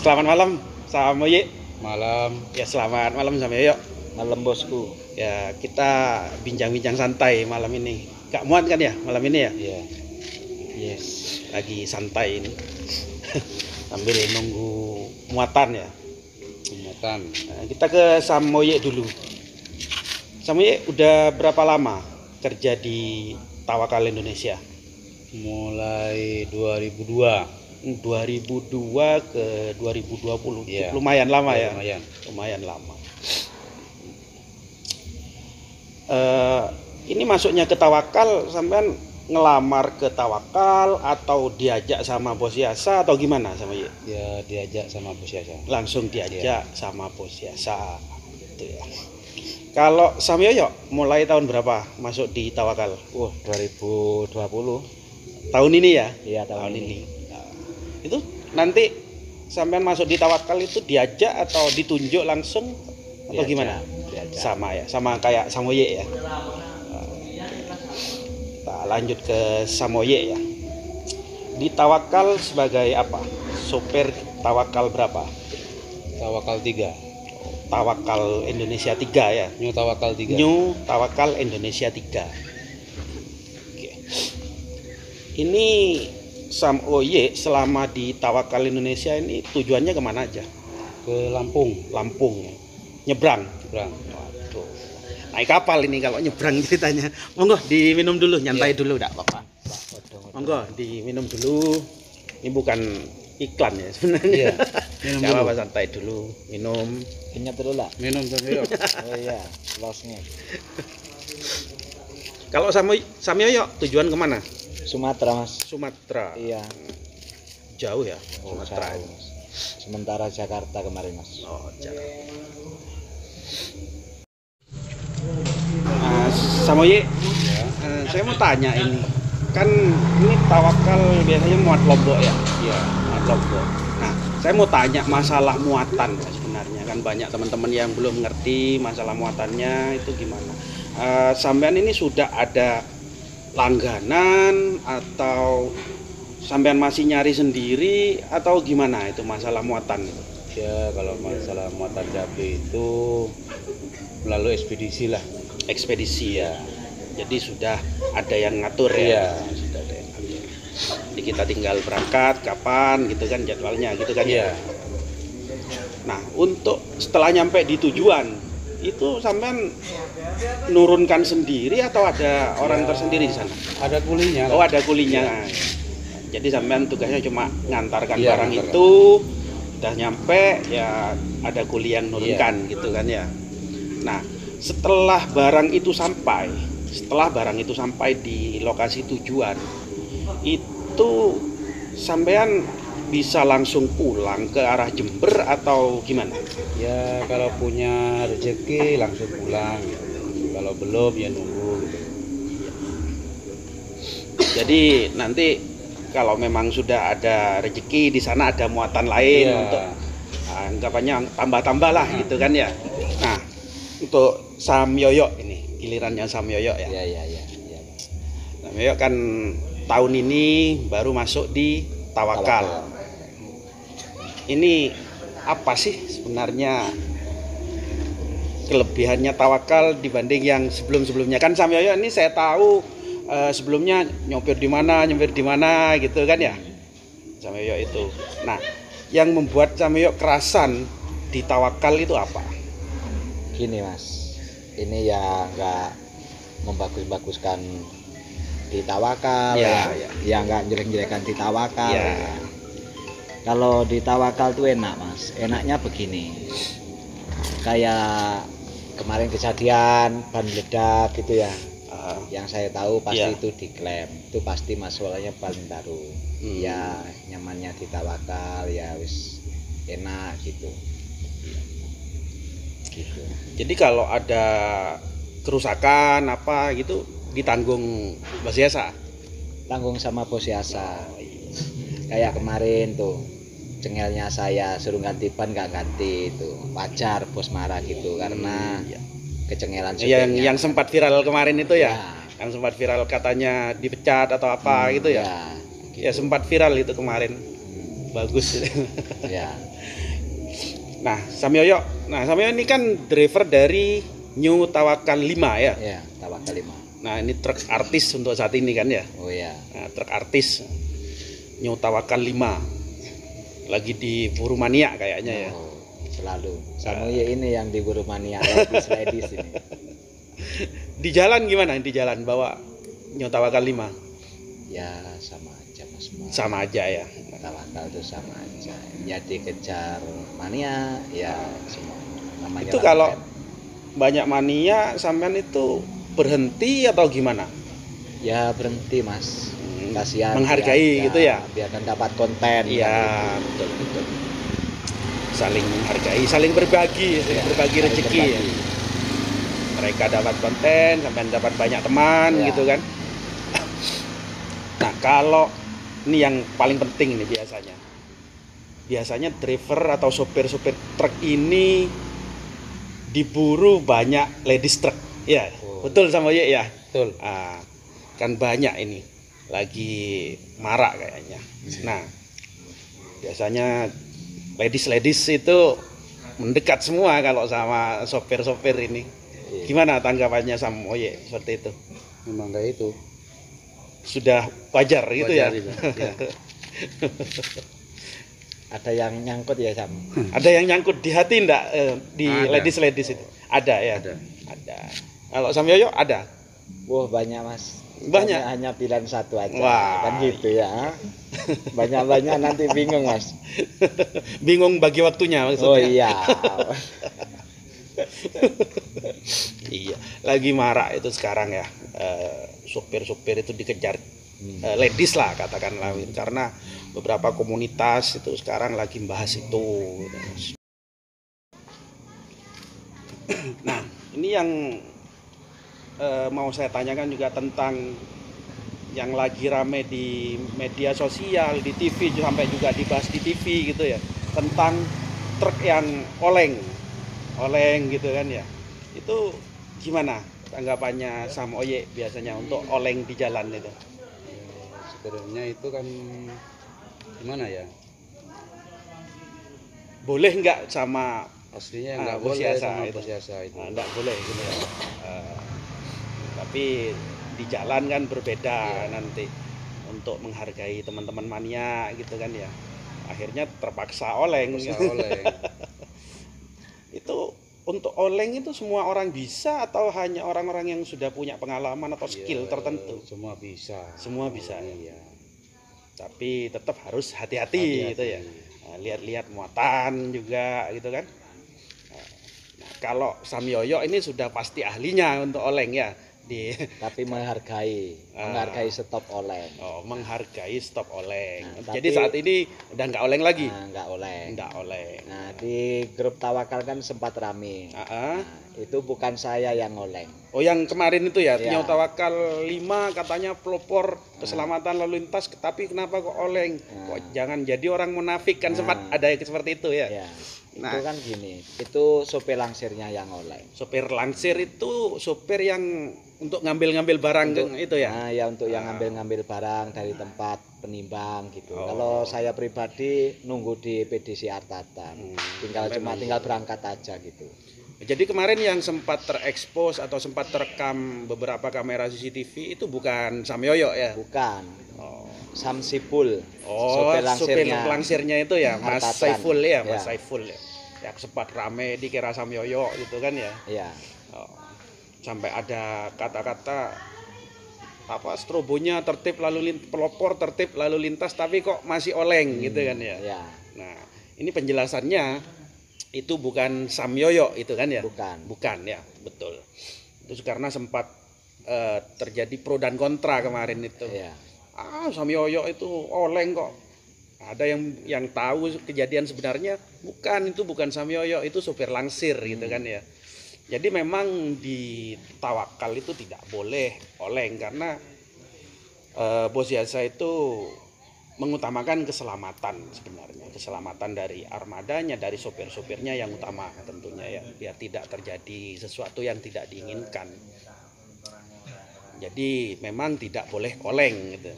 Selamat malam, Samoye. Malam. Ya, selamat malam Samoye. Malam bosku. Ya, kita bincang-bincang santai malam ini. Gak muat kan ya malam ini ya? Iya. Yes, lagi santai ini. Sambil nunggu muatan ya. Muatan. Nah, kita ke Samoye dulu. Samoye udah berapa lama kerja di Tawakal Indonesia? Mulai 2002. 2002 ke 2020. Iya. Lumayan lama ya. Lumayan Lama. Ini masuknya ke Tawakal, sampean ngelamar ke Tawakal atau diajak sama bos Yasa atau gimana sama ya? Ya diajak sama bos Yasa. Langsung diajak sama bos Yasa. Gitu ya. Kalau Samyoyo mulai tahun berapa masuk di Tawakal? 2020. Tahun ini ya? Iya, tahun ini. Nah, itu nanti sampean masuk di Tawakal itu diajak atau ditunjuk langsung atau Diajak, gimana? diajak. Sama ya, sama kayak Samoye ya. Kita lanjut ke Samoye ya. Di Tawakal sebagai apa? Sopir Tawakal berapa? Tawakal 3. Tawakal Indonesia 3 ya. New Tawakal 3. New Tawakal Indonesia 3. Oke. Ini Samoye selama di Tawakal Indonesia ini tujuannya kemana aja? Ke Lampung. Lampung. Nyebrang. Waduh. Naik kapal ini kalau nyebrang ceritanya. Monggo diminum dulu, nyantai dulu enggak apa-apa. Monggo diminum dulu. Ini bukan iklan ya sebenarnya. Iya. Minum Gak dulu. apa-apa, santai dulu. Minum. Kenyap dulu lah. Minum dulu. Oh iya, losnya. Kalau Samyoyo tujuan kemana? Sumatera, Mas. Sumatera. Iya. Jauh ya Oh, Sumatera. jauh, Mas. Sementara Jakarta kemarin, Mas. Oh, Jakarta. Samoye, Ya. saya mau tanya ini. Kan ini Tawakal biasanya muat Lombok ya? Iya. Muat Lombok. Nah, saya mau tanya masalah muatan sebenarnya. Kan banyak teman-teman yang belum ngerti masalah muatannya itu gimana. Sampean ini sudah ada langganan atau sampean masih nyari sendiri atau gimana itu masalah muatan itu? Ya, kalau masalah muatan cabai itu melalui ekspedisi lah. Ekspedisi ya. Jadi sudah ada yang ngatur ya. Iya. Sudah ada yang ngatur. Jadi kita tinggal berangkat kapan gitu kan jadwalnya gitu kan Iya. ya. Nah, untuk setelah nyampe di tujuan itu sampean nurunkan sendiri atau ada orang Ya, tersendiri di sana? Ada kulinya. Oh, ada kulinya. Jadi sampean tugasnya cuma ngantarkan Iya, barang ngantarkan. itu, udah nyampe ya ada kuli yang nurunkan gitu kan ya. Nah, setelah barang itu sampai di lokasi tujuan, itu sampean bisa langsung pulang ke arah Jember atau gimana? Ya, kalau punya rezeki langsung pulang. Kalau belum ya nunggu. Jadi nanti kalau memang sudah ada rezeki di sana ada muatan lain Iya. untuk anggapannya tambah-tambah lah gitu kan ya. Nah, untuk Samyoyo ini gilirannya Samyoyo ya. Iya. Samyoyo kan tahun ini baru masuk di Tawakal. Ini apa sih sebenarnya kelebihannya Tawakal dibanding yang sebelum-sebelumnya? Kan Samyoyo ini saya tahu sebelumnya nyopir di mana gitu kan ya. Samyoyo itu. Nah, yang membuat Samyoyo kerasan di Tawakal itu apa? Gini, Mas. Ini ya nggak membagus-baguskan di Tawakal Ya, ya. Ya nggak jelek-jelekan di Tawakal. Ya. Ya. Kalau di Tawakal tuh enak, Mas. Enaknya begini. Kayak kemarin kejadian ban meledak gitu ya. Yang saya tahu pasti Iya. itu diklaim. Itu pasti masalahnya paling baru. Ya nyamannya di Tawakal ya wis enak gitu. Gitu. Jadi kalau ada kerusakan apa gitu ditanggung Bos Yasa. Tanggung sama bos Yasa. Kayak kemarin tuh cengelnya saya suruh ganti ban nggak ganti, itu wajar bos marah gitu karena Ya. kecengelan Yang sempat viral kemarin itu ya. Ya. Yang sempat viral katanya dipecat atau apa gitu ya. gitu. Ya sempat viral itu kemarin. Bagus. Ya. Nah, Samyoyo. Nah, Samyoyo ini kan driver dari New Tawakal 5 ya. Ya, Tawakal 5. Nah, ini truk artis untuk saat ini kan ya. Oh ya. Nah, truk artis New Tawakal 5. Lagi di Burumania kayaknya ya. Oh, selalu. Samoye ini yang di Burumania ladies ini. Di jalan gimana? Di jalan bawa New Tawakal 5. Ya sama aja Mas. Sama aja ya. Tawakal itu sama aja. Ya dikejar mania, ya semua. Namanya Itu kalau banyak mania sampean itu berhenti atau gimana? ya berhenti Mas. Kasihan. Menghargai gitu ya. Biar kan dapat konten. Iya, betul betul. Saling menghargai, saling berbagi, Ya, berbagi rezeki ya. Mereka dapat konten, sampean dapat banyak teman Ya. gitu kan. Nah, kalau ini yang paling penting nih biasanya. Biasanya driver atau sopir-sopir truk ini diburu banyak ladies truk. Ya, Oh. betul sama ya. Betul. Kan banyak ini lagi marak kayaknya. Nah, biasanya ladies itu mendekat semua kalau sama sopir-sopir ini. Iya. Gimana tanggapannya Samoye seperti itu? Memang kayak itu. Sudah wajar gitu ya? Wajar itu, ya. Ada yang nyangkut ya Sam. Ada yang nyangkut di hati enggak di Ada. ladies itu? Ada ya? Ada. Ada. Kalau Samyoyo ada? Wah banyak Mas. Banyak? Hanya pilihan satu aja. Wah. Kan gitu ya. Banyak-banyak nanti bingung Mas. Bingung bagi waktunya maksudnya? Oh iya. Iya, lagi marak itu sekarang ya. Supir-supir itu dikejar ladies lah katakanlah, karena beberapa komunitas itu sekarang lagi membahas itu. Nah, ini yang mau saya tanyakan juga tentang yang lagi rame di media sosial, di TV, sampai juga dibahas di TV gitu ya, tentang truk yang oleng gitu kan ya. Itu gimana tanggapannya Samoye biasanya untuk oleng di jalan itu? Sebenarnya itu kan gimana ya? Boleh nggak sama Aslinya nggak Bos boleh Yasa sama itu? Bos Yasa itu. nggak boleh gitu ya. Tapi di jalan kan berbeda nanti untuk menghargai teman-teman mania gitu kan ya. Akhirnya terpaksa oleng. Terpaksa gitu. oleng. Itu untuk oleng itu semua orang bisa atau hanya orang-orang yang sudah punya pengalaman atau skill Ya, tertentu? Semua bisa. Semua bisa ya. Iya. Tapi tetap harus hati-hati gitu ya. Nah, lihat-lihat muatan juga gitu kan. Nah, kalau Samyoyo ini sudah pasti ahlinya untuk oleng ya. Tapi menghargai stop oleng. Menghargai stop oleng. Nah, Jadi tapi- saat ini udah nggak oleng lagi. Nggak oleng. Nggak oleng. Nah di grup Tawakal kan sempat rame. Ah. Nah, itu bukan saya yang oleng. Oh, yang kemarin itu ya, Iya. New Tawakal 5 katanya pelopor keselamatan lalu lintas, tapi kenapa kok oleng? Nah. Kok jangan jadi orang munafik kan, Nah. sempat ada yang seperti itu ya. Ya. Nah. Itu kan gini, itu sopir langsirnya yang oleng. Sopir langsir itu sopir yang untuk ngambil-ngambil barang itu ya. Nah ya untuk yang ngambil-ngambil barang dari tempat penimbang gitu. Oh. Kalau saya pribadi nunggu di PDC Artatan, tinggal berangkat aja gitu. Jadi kemarin yang sempat terekspos atau sempat terekam beberapa kamera CCTV itu bukan Samyoyo ya? Bukan, Oh, Samsipul. sopir langsirnya itu ya, Mas Artatan. Saiful ya, Mas Ya. Saiful ya. Yang sempat rame dikira Samyoyo gitu kan ya. Iya. Oh, sampai ada kata-kata apa strobonya tertib pelopor tertib lalu lintas tapi kok masih oleng gitu kan ya. Iya. Nah, ini penjelasannya itu bukan Samyoyo itu kan ya? Bukan. Ya, betul. Itu karena sempat terjadi pro dan kontra kemarin itu. Iya. Samyoyo itu oleng kok. Ada yang tahu kejadian sebenarnya itu bukan Samyoyo, itu sopir langsir gitu kan ya. Jadi memang di Tawakal itu tidak boleh oleng karena Bos Yasa itu mengutamakan keselamatan sebenarnya, keselamatan dari armadanya, dari sopir-sopirnya yang utama tentunya ya, biar tidak terjadi sesuatu yang tidak diinginkan. Jadi memang tidak boleh oleng gitu.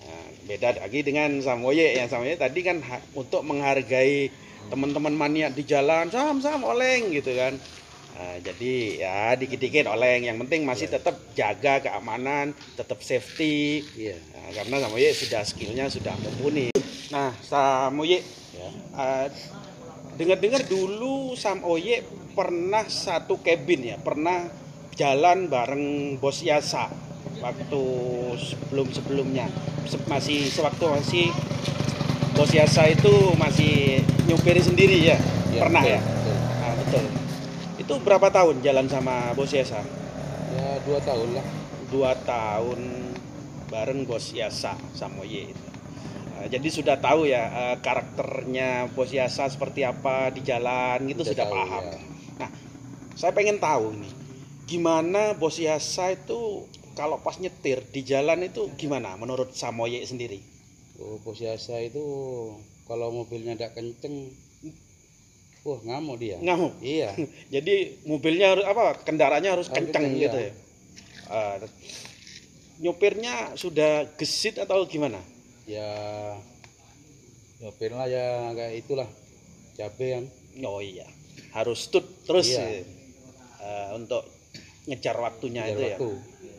Nah, beda lagi dengan Samoye, yang Samoye tadi kan untuk menghargai teman-teman mania di jalan sam oleng gitu kan. Jadi ya dikit-dikit oleng, yang penting masih tetap jaga keamanan, tetap safety. Iya. Karena Samoyed sudah skillnya sudah mumpuni. Nah, Samoyed, Ya. dengar-dengar dulu Samoyed pernah satu cabin ya, pernah jalan bareng Bos Yasa waktu sebelum-sebelumnya. Sewaktu masih Bos Yasa itu masih nyupiri sendiri ya, Ya, pernah betul, ya. betul. Nah, betul. Itu berapa tahun jalan sama Bos Yasa? Ya 2 tahun lah. 2 tahun bareng Bos Yasa Samoyed. Jadi sudah tahu ya karakternya Bos Yasa seperti apa di jalan gitu, sudah tahu, paham. ya. Nah, saya pengen tahu nih, gimana Bos Yasa itu kalau pas nyetir di jalan itu gimana menurut Samoyed sendiri? Oh, Bos Yasa itu kalau mobilnya tidak kenceng, wah ngamuk dia. Ngamuk. Iya. Jadi mobilnya harus apa? Kendaraannya harus Harus kenceng kenceng, gitu iya. ya. Nyopirnya sudah gesit atau gimana? Ya nyopir lah ya kayak itulah, cabe kan. Oh iya, harus tut terus Iya. untuk ngejar waktunya Biar itu waktu. ya.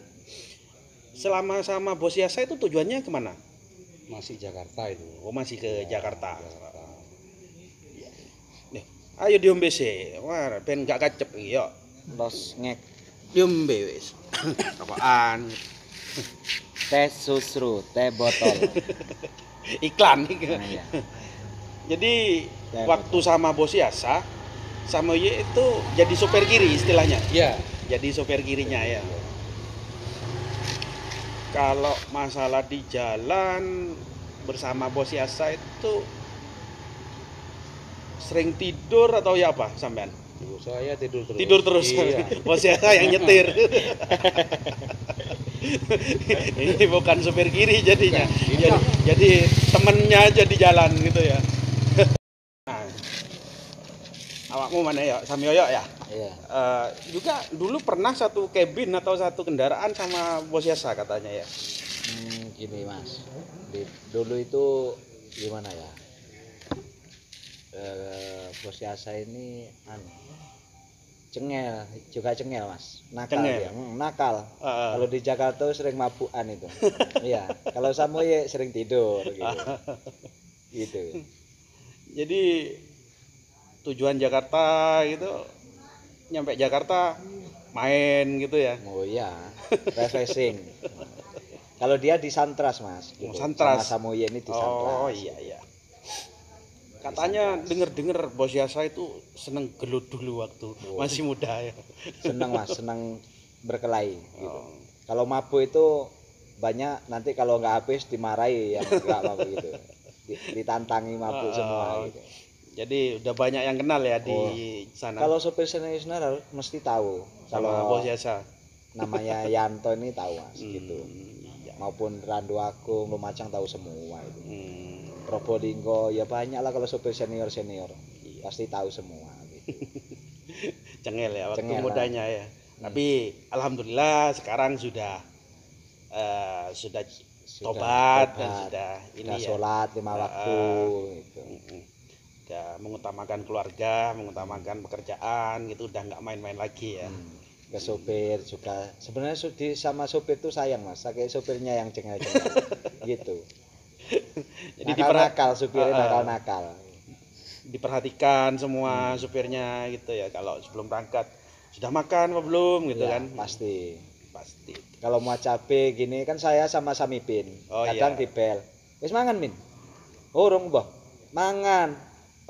Selama sama Bos Yasa itu tujuannya kemana? Masih Jakarta itu. Oh, masih ke Ya, Jakarta. Jakarta. Nih, ayo diombe sih. Wah, ben gak kacep iki yo. Los ngek Diombe wis. Apaan? teh susru, teh botol. Iklan. Nah, ya. Jadi Ya, waktu sama Bos Yasa, Samoyed itu jadi sopir kiri istilahnya. Iya. Jadi sopir kirinya ya. Kalau masalah di jalan bersama Bos Yasa itu sering tidur atau ya apa sampean? Saya tidur terus. Tidur terus. Iya. Bos Yasa yang nyetir. Ini bukan sopir kiri jadinya. Jadi temennya aja di jalan gitu ya. Nah, awakmu mana ya? Samyoyo ya? Iya. Juga dulu pernah satu cabin atau satu kendaraan sama Bos Yasa katanya ya. Gini Mas, dulu itu gimana ya? Bos Yasa ini cengel, juga cengel Mas, nakal Cengel. dia, nakal. Kalau di Jakarta sering mabukan itu. Iya, kalau Samoyed sering tidur gitu. Gitu. Jadi tujuan Jakarta gitu, nyampe Jakarta main gitu ya. Oh iya, refreshing. Kalau dia di Santras Mas, gitu. Oh, Santras. Sama Samoyed ini di Santras. Oh iya iya. Katanya denger-denger Bos Yasa itu seneng gelut dulu waktu masih muda ya. Senang Mas, senang berkelahi gitu. Oh. Kalau mabuk itu banyak, nanti kalau nggak habis dimarahi yang nggak mabuk gitu. Ditantangi mabuk semua gitu. Jadi udah banyak yang kenal ya di sana. Kalau sopir senior mesti tahu. Sama Kalau Bos Yasa. namanya Yanto ini tahu Mas gitu. Iya. Maupun Randu Agung, Lumajang tahu semua itu. Hmm. Probolinggo ya banyak lah kalau sopir senior Iya. pasti tahu semua gitu. Cengel ya waktu Cengel lah. mudanya ya. Tapi alhamdulillah sekarang sudah tobat dan sudah ini ya. Sholat 5 waktu gitu. Udah mengutamakan keluarga, mengutamakan pekerjaan gitu, udah nggak main-main lagi ya. Ke sopir juga sebenarnya sama sopir tuh sayang Mas, kayak sopirnya yang cengel-cengel gitu. Jadi nakal supirnya nakal. Diperhatikan semua supirnya gitu ya, kalau sebelum berangkat sudah makan apa belum gitu Ya, kan. pasti Pasti. kalau mau cabe gini kan saya sama Samipin kadang iya. dibel wis mangan Min urung mbah mangan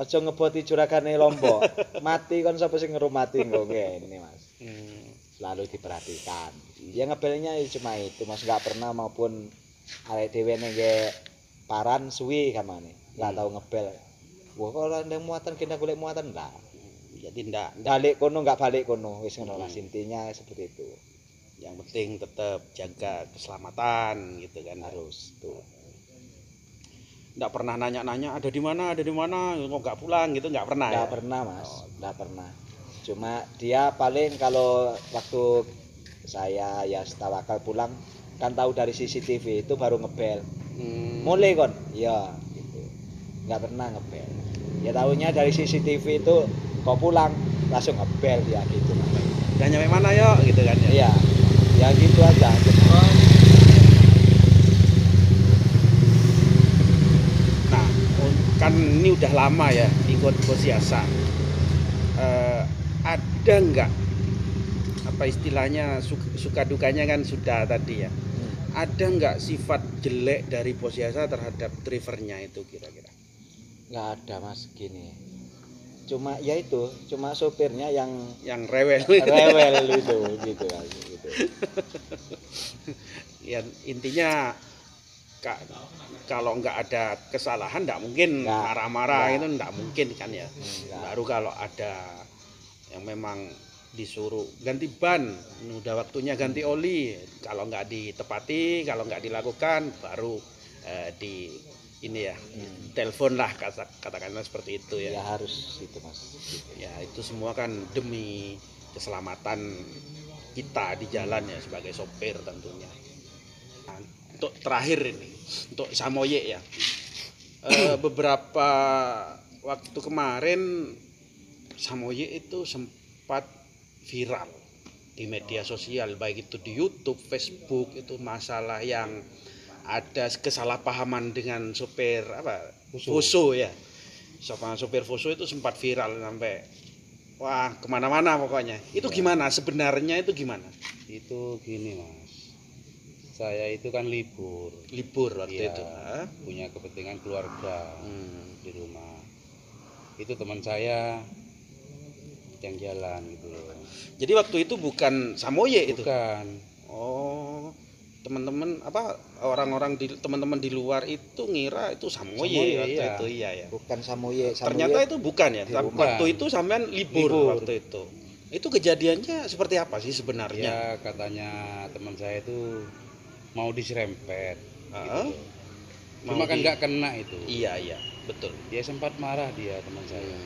aja ngeboti juragane lombok mati kon sapa sing ngrumati engko ngene Mas. Selalu diperhatikan ya, ngebelnya ya cuma itu Mas, nggak pernah maupun arek dhewe nge paran suwi kamane nggak tahu ngebel. Wah kalau ada muatan kita golek muatan enggak. Jadi enggak Balik kono nggak balik kono wis ngono lah intinya seperti itu. yang penting tetap jaga keselamatan gitu kan. Harus tuh. Enggak pernah nanya-nanya ada di mana kok nggak pulang gitu, nggak pernah Nggak ya. pernah Mas, nggak pernah. Cuma dia paling kalau waktu saya ya tawakal pulang kan tahu dari CCTV itu baru ngebel. Mulai kon, ya gitu. nggak pernah ngebel. Ya tahunya dari CCTV itu kok pulang langsung ngebel dia gitu. Udah nyampe mana yo gitu kan ya. Iya, ya gitu aja. Nah, kan ini udah lama ya ikut Bosiasa. Ada nggak apa istilahnya suka dukanya kan sudah tadi ya. Ada nggak sifat jelek dari Bosiasa terhadap drivernya itu kira-kira? Nggak ada mas gini. Cuma ya itu, cuma sopirnya yang rewel. rewel itu gitu kan gitu. Ya intinya kalau nggak ada kesalahan nggak mungkin Nggak. marah-marah Nggak. itu nggak mungkin kan ya. Nggak. Baru kalau ada yang memang disuruh ganti ban, udah waktunya ganti oli, kalau nggak ditepati, kalau nggak dilakukan baru di ini ya telepon lah katakanlah seperti itu ya. Ya harus itu mas gitu. Ya itu semua kan demi keselamatan kita di jalan ya sebagai sopir tentunya. Nah, untuk terakhir ini untuk Samoye ya, beberapa waktu kemarin Samoye itu sempat viral di media sosial, baik itu di YouTube, Facebook, itu masalah yang ada kesalahpahaman dengan sopir Fuso ya. Sama sopir Fuso itu sempat viral sampai wah kemana-mana pokoknya. Itu gimana sebenarnya, itu gimana? Itu gini mas, saya itu kan libur Waktu Iya, itu. punya kepentingan keluarga di rumah. Itu teman saya yang jalan gitu loh. Jadi waktu itu bukan Samoye itu. Bukan. Oh, teman-teman orang-orang teman-teman di luar itu ngira itu Samoye Samoye, waktu iya. itu iya ya. Bukan Samoye. Ternyata itu bukan ya. Bukan. Waktu itu sampean libur waktu itu. Itu kejadiannya seperti apa sih sebenarnya? Ya katanya teman saya itu mau diserempet. Heeh. Gitu. Cuma kan nggak kena itu. Iya, betul. Dia sempat marah dia teman saya.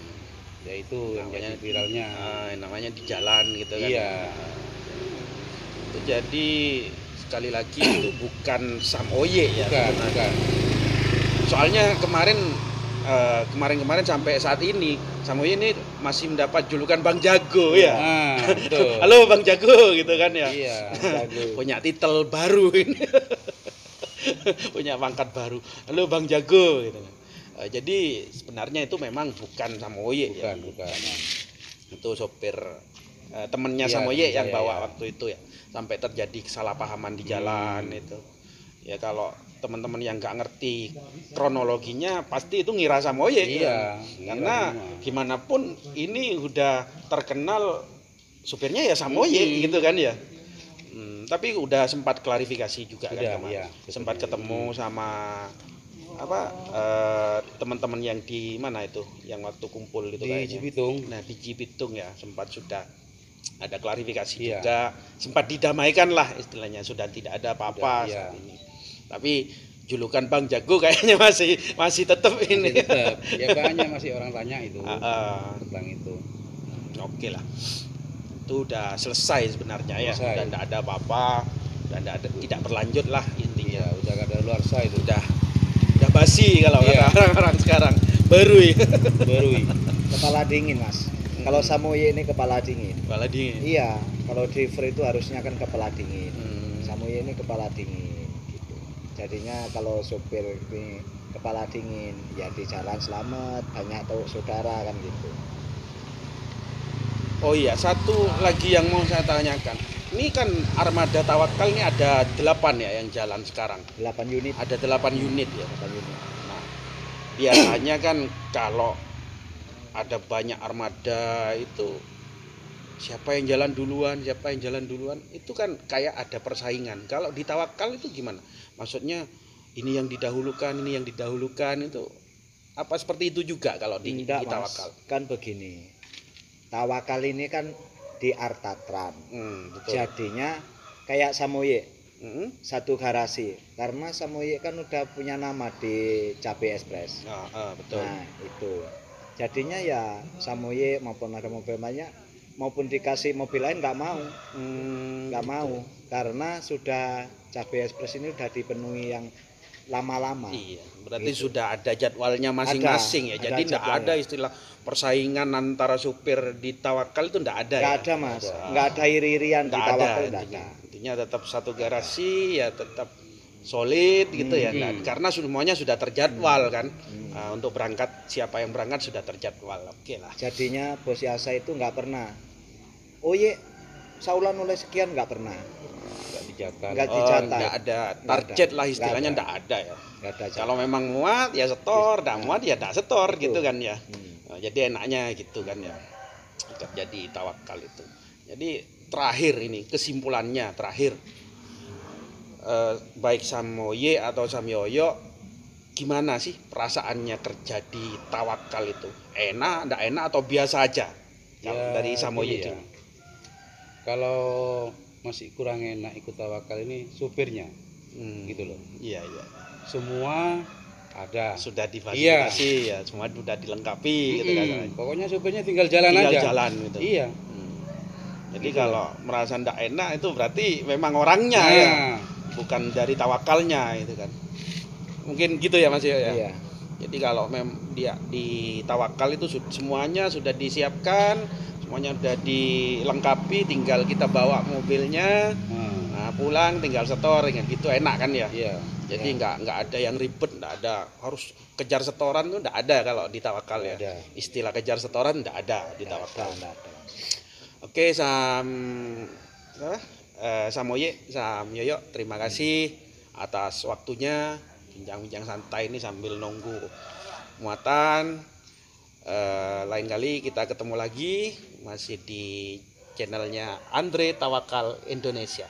Ya itu yang jadi viralnya. Namanya di jalan gitu kan. Iya. Itu jadi sekali lagi itu bukan Samoye ya. Bukan. Soalnya kemarin sampai saat ini Samoye ini masih mendapat julukan Bang Jago ya. Betul. Halo Bang Jago gitu kan ya. Iya. Punya titel baru ini. Punya pangkat baru. Halo Bang Jago gitu. Jadi sebenarnya itu memang bukan Samoye ya. Bukan. Itu sopir temennya Iya, Samoye yang saya, bawa ya. waktu itu ya. Sampai terjadi kesalahpahaman di jalan itu. Ya kalau teman-teman yang nggak ngerti kronologinya pasti itu ngira Samoye. Iya. Karena gimana pun ini udah terkenal supirnya ya Samoye gitu kan ya. Tapi udah sempat klarifikasi juga kan kemarin. Iya, sempat ketemu sama teman-teman yang di mana itu yang waktu kumpul itu Di kayaknya. Cibitung. Nah di Cibitung ya sempat sudah ada klarifikasi Iya. juga, sempat didamaikan lah istilahnya, sudah tidak ada apa-apa Iya. saat ini. Tapi julukan Bang Jago kayaknya masih tetap ini. Tetap. Ya banyak masih orang tanya itu tentang itu. Oke lah, itu udah selesai sebenarnya ya, Selesai. udah tidak ada apa-apa, tidak berlanjut lah intinya. Iya, udah ada luar sah itu. Udah basi kalau Iya. kata orang-orang sekarang, baru ya. Baru. Kepala dingin mas. Kalau Samoye ini kepala dingin. Kepala dingin. Iya. Kalau driver itu harusnya kan kepala dingin. Hmm. Samoye ini kepala dingin. Gitu. Jadinya kalau sopir ini kepala dingin, ya di jalan selamat, banyak tahu saudara kan gitu. Oh iya, satu lagi yang mau saya tanyakan. Ini kan armada Tawakal ini ada 8 ya yang jalan sekarang. 8 unit. Ada 8 unit ya. 8 unit. Nah, biasanya kan kalau ada banyak armada itu siapa yang jalan duluan, itu kan kayak ada persaingan. Kalau di Tawakal itu gimana? Maksudnya ini yang didahulukan itu apa seperti itu juga kalau di Tidak, Tawakal? Mas. Kan begini. Tawakal ini kan di Artatran. Betul. Jadinya kayak Samoye, Hmm? satu garasi. Karena Samoye kan udah punya nama di Cabe Express. Betul. Nah, itu. Jadinya ya Samoye maupun ada mobil banyak maupun dikasih mobil lain nggak mau. Nggak mau karena sudah Cabe Express ini udah dipenuhi yang lama-lama. Iya, berarti Gitu. sudah ada jadwalnya masing-masing ya. Ada Jadi tidak jadwalnya. ada istilah persaingan antara supir di Tawakal itu tidak ada Nggak ya. ada mas, Ada. nggak ada iri-irian di Nggak ada Tawakal, nggak intinya. ada. Intinya tetap satu garasi ya, tetap solid gitu ya. Nah, karena semuanya sudah terjadwal kan. Untuk berangkat, siapa yang berangkat sudah terjadwal. Oke lah. Jadinya bos Yasa itu nggak pernah, oh ye saulan oleh sekian, nggak pernah, Nggak dijaga. nggak Oh, dicatat. nggak ada Nggak target ada. lah istilahnya, Nggak nggak ada ya. Nggak ada jatah. Kalau memang muat ya setor, nggak muat ya nggak setor Betul. gitu kan ya. Hmm. Nah, jadi enaknya gitu kan ya. Jadi Tawakal itu. Jadi terakhir ini kesimpulannya terakhir, baik Samoye atau Samyoyo, gimana sih perasaannya kerja di Tawakal itu? Enak, enggak enak atau biasa aja? Kalau Ya, dari Samoye gini ya. dulu. Kalau masih kurang enak ikut Tawakal ini supirnya, gitu loh. Iya, iya. Semua ada. Sudah difasilitasi ya, semua sudah dilengkapi gitu kan. Pokoknya supirnya tinggal jalan Tinggal aja. jalan gitu. Iya. Jadi Gitu. kalau merasa ndak enak itu berarti memang orangnya Nah, ya, bukan dari tawakalnya itu kan. Mungkin gitu ya Mas Yo ya. Iya. Jadi kalau dia di tawakal itu semuanya sudah disiapkan, semuanya sudah dilengkapi, tinggal kita bawa mobilnya, nah, pulang tinggal setor dengan gitu, enak kan ya. iya. Jadi nggak ada yang ribet, nggak ada harus kejar setoran tuh nggak ada kalau di tawakal ya. Nggak ada. Istilah kejar setoran nggak ada di tawakal. Nggak ada. Oke, Samoye, Sam Yoyo, terima kasih atas waktunya bincang-bincang santai ini sambil nunggu muatan. Lain kali kita ketemu lagi masih di channelnya Andre Tawakal Indonesia.